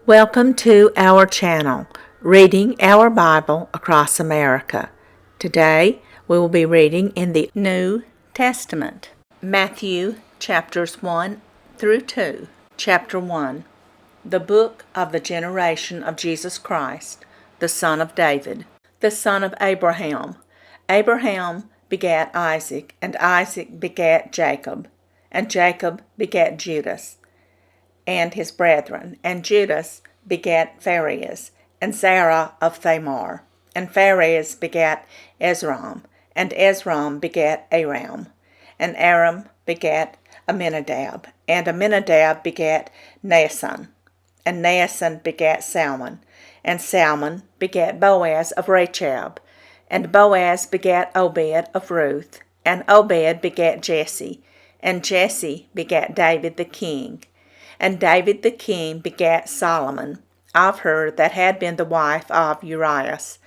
Welcome to our channel, Reading Our Bible Across America. Today we will be reading in the New Testament, Matthew chapters 1 through 2. Chapter 1, the book of the generation of Jesus Christ, the son of David, the son of Abraham. Abraham begat Isaac, and Isaac begat Jacob, and Jacob begat Judas and his brethren, and Judas begat Phares, and Zerah of Thamar, and Phares begat Esrom, and Esrom begat Aram, and Aram begat Aminadab, and Aminadab begat Naasson, and Naasson begat Salmon, and Salmon begat Boaz of Rachab, and Boaz begat Obed of Ruth, and Obed begat Jesse, and Jesse begat David the king. And David the king begat Solomon of her that had been the wife of Urias.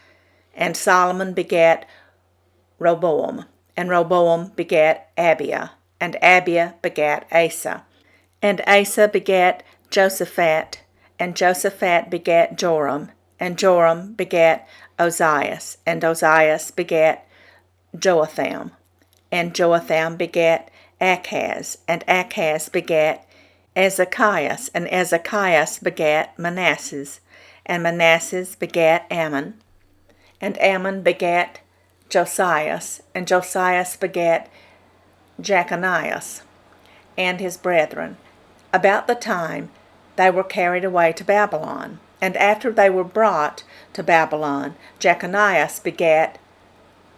And Solomon begat Rehoboam, and Rehoboam begat Abiah, and Abiah begat Asa. And Asa begat Josaphat, and Josaphat begat Joram, and Joram begat Ozias, and Ozias begat Joatham, and Joatham begat Achaz, and Achaz begat Ezekias, and Ezekias begat Manasses, and Manasses begat Ammon, and Ammon begat Josias, and Josias begat Jeconias, and his brethren, about the time they were carried away to Babylon. And after they were brought to Babylon, Jeconias begat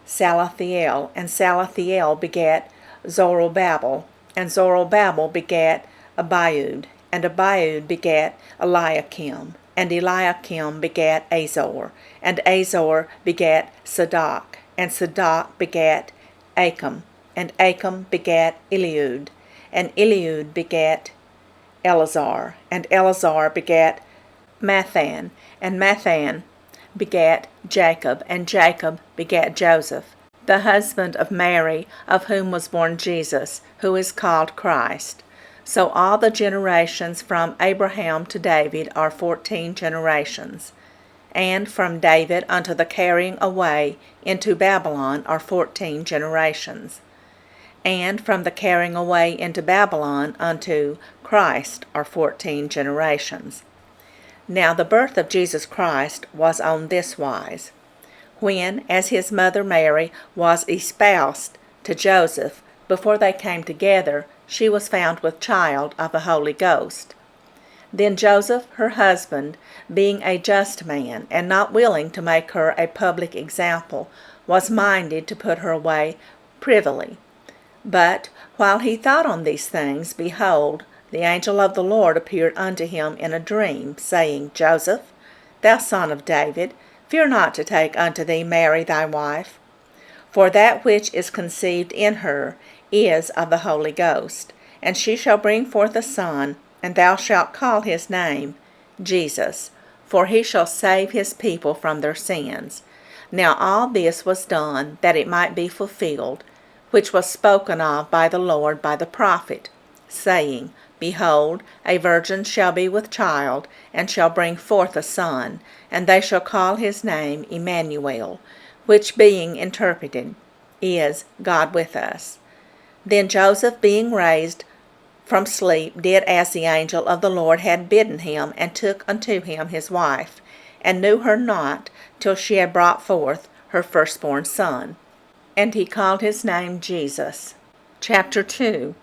Salathiel, and Salathiel begat Zorobabel, and Zorobabel begat Abiud, and Abiud begat Eliakim, and Eliakim begat Azor, and Azor begat Sadoc, and Sadoc begat Achim, and Achim begat Eliud, and Eliud begat Eleazar, and Eleazar begat Mathan, and Mathan begat Jacob, and Jacob begat Joseph, the husband of Mary, of whom was born Jesus, who is called Christ. So all the generations from Abraham to David are 14 generations, and from David unto the carrying away into Babylon are 14 generations, and from the carrying away into Babylon unto Christ are 14 generations. Now the birth of Jesus Christ was on this wise. When, as his mother Mary was espoused to Joseph, before they came together, she was found with child of the Holy Ghost. Then Joseph, her husband, being a just man, and not willing to make her a public example, was minded to put her away privily. But while he thought on these things, behold, the angel of the Lord appeared unto him in a dream, saying, Joseph, thou son of David, fear not to take unto thee Mary thy wife, for that which is conceived in her is of the Holy Ghost, and she shall bring forth a son, and thou shalt call his name Jesus, for he shall save his people from their sins. Now all this was done, that it might be fulfilled, which was spoken of by the Lord by the prophet, saying, Behold, a virgin shall be with child, and shall bring forth a son, and they shall call his name Emmanuel, which being interpreted is God with us. Then Joseph, being raised from sleep, did as the angel of the Lord had bidden him, and took unto him his wife, and knew her not till she had brought forth her firstborn son. And he called his name Jesus. Chapter 2.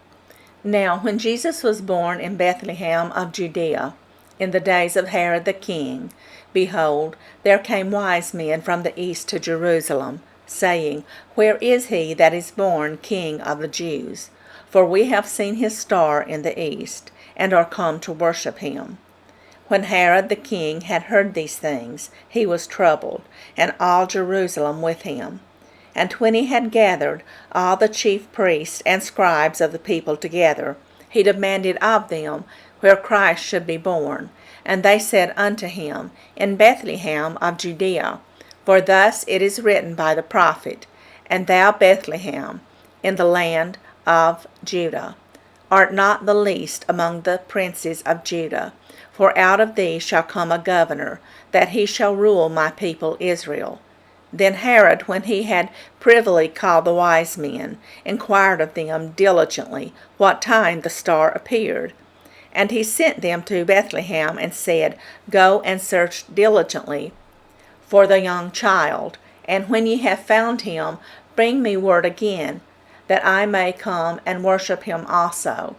Now when Jesus was born in Bethlehem of Judea, in the days of Herod the king, behold, there came wise men from the east to Jerusalem, saying, Where is he that is born King of the Jews? For we have seen his star in the east, and are come to worship him. When Herod the king had heard these things, he was troubled, and all Jerusalem with him. And when he had gathered all the chief priests and scribes of the people together, he demanded of them where Christ should be born. And they said unto him, In Bethlehem of Judea. For thus it is written by the prophet, And thou, Bethlehem, in the land of Judah, art not the least among the princes of Judah, for out of thee shall come a governor, that he shall rule my people Israel. Then Herod, when he had privily called the wise men, inquired of them diligently what time the star appeared. And he sent them to Bethlehem, and said, Go and search diligently for the young child, and when ye have found him, bring me word again, that I may come and worship him also.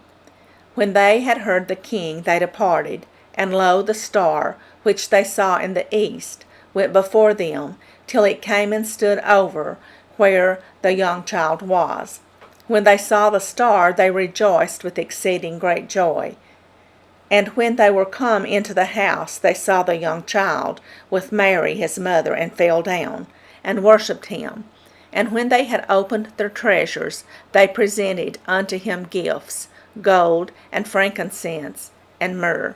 When they had heard the king, they departed, and lo, the star, which they saw in the east, went before them, till it came and stood over where the young child was. When they saw the star, they rejoiced with exceeding great joy. And when they were come into the house, they saw the young child with Mary his mother, and fell down, and worshipped him. And when they had opened their treasures, they presented unto him gifts, gold, and frankincense, and myrrh.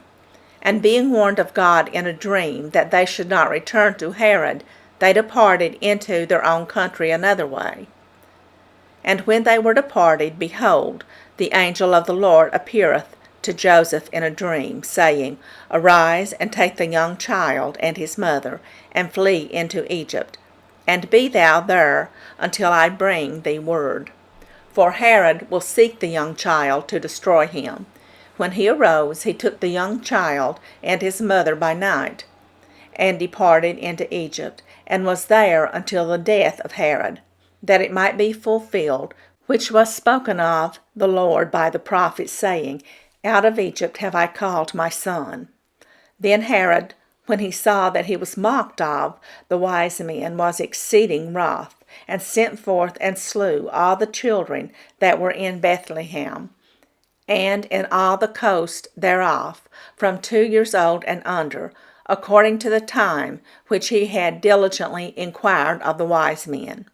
And being warned of God in a dream that they should not return to Herod, they departed into their own country another way. And when they were departed, behold, the angel of the Lord appeareth to Joseph in a dream, saying, Arise, and take the young child and his mother, and flee into Egypt, and be thou there until I bring thee word. For Herod will seek the young child to destroy him. When he arose, he took the young child and his mother by night, and departed into Egypt, and was there until the death of Herod, that it might be fulfilled, which was spoken of the Lord by the prophet, saying, Out of Egypt have I called my son. Then Herod, when he saw that he was mocked of the wise men, was exceeding wroth, and sent forth and slew all the children that were in Bethlehem, and in all the coast thereof, from 2 years old and under, according to the time which he had diligently inquired of the wise men.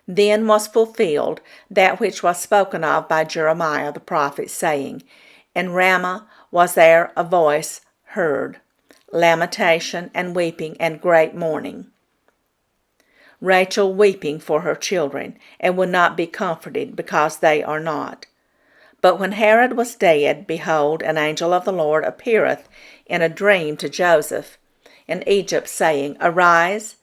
Then was fulfilled that which was spoken of by Jeremiah the prophet, saying, In Ramah was there a voice heard, lamentation and weeping and great mourning. Rachel weeping for her children, and would not be comforted, because they are not. But when Herod was dead, behold, an angel of the Lord appeareth in a dream to Joseph in Egypt, saying, Arise,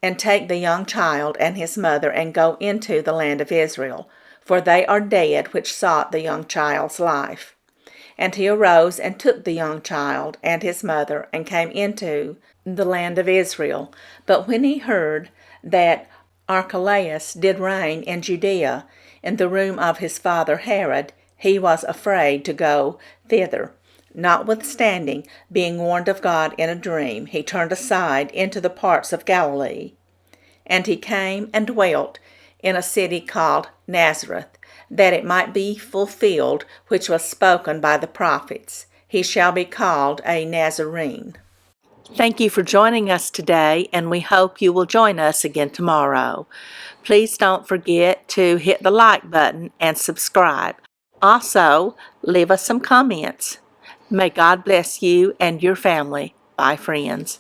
and take the young child and his mother, and go into the land of Israel, for they are dead which sought the young child's life. And he arose and took the young child and his mother, and came into the land of Israel. But when he heard that Archelaus did reign in Judea, in the room of his father Herod, he was afraid to go thither. Notwithstanding, being warned of God in a dream, he turned aside into the parts of Galilee. And he came and dwelt in a city called Nazareth, that it might be fulfilled which was spoken by the prophets, He shall be called a Nazarene. Thank you for joining us today, and we hope you will join us again tomorrow. Please don't forget to hit the like button and subscribe. Also, leave us some comments. May God bless you and your family. Bye, friends.